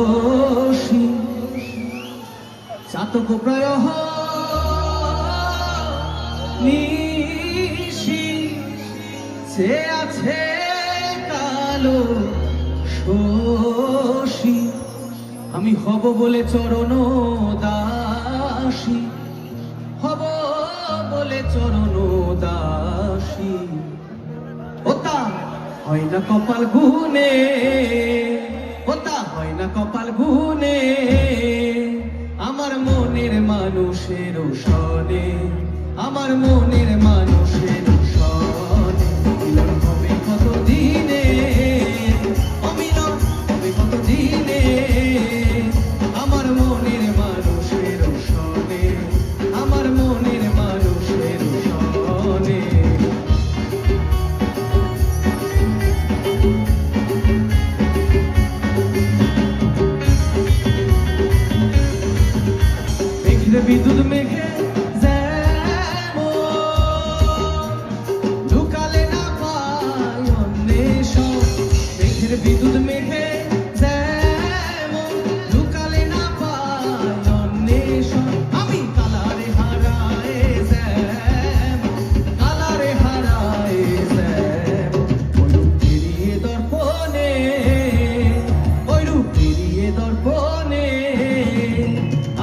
শশী চাতক প্রায় নিশি সে আছে কালো শশী আমি হব বলে চরণ দাসী হব বলে চরণ দাসী ওতা হয় না কপাল গুনে ওতা হয় না কপাল গুনে আমার মনের মানুষের সনে আমার মনের মানুষের সনে মিলন হবে কত দিনে অমিলন হবে কত দিনে আমার মনের মানুষের সনে আমার মনের মানুষের সনে বিদ্যুৎ মেঘে ঢুকালে না পায় অন্বেষণ মেঘের বিদ্যুৎ মেঘে ঢুকালে না পায় অন্বেষণ আমি কালারে হারায় কালারে হারায় ওইরূপ ফিরিয়ে দর্পণে ওইরূপ ফিরিয়ে দর্পণে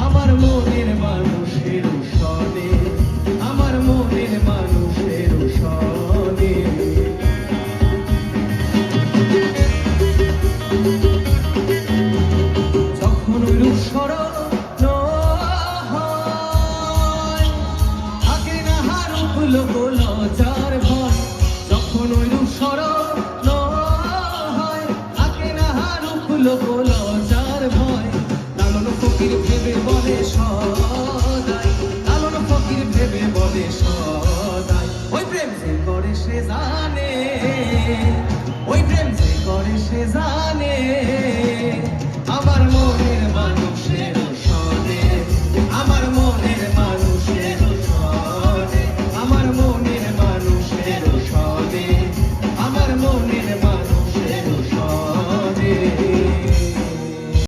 আমার মনের মানুষের সনে আমার মনের মানুষের সনে যখন ওই স্মরণ হয় থাকে না হারুপ লোক লজ্জার ভয় যখন ওই স্মরণ হয় থাকে না হারুপ লোক লজ্জার ভয় লালন ফকির ভেবে বলে সদাই লালন ফকির ভেবে বলে সদাই ওই প্রেম যে করে সে জানে ওই প্রেম যে করে সে জানে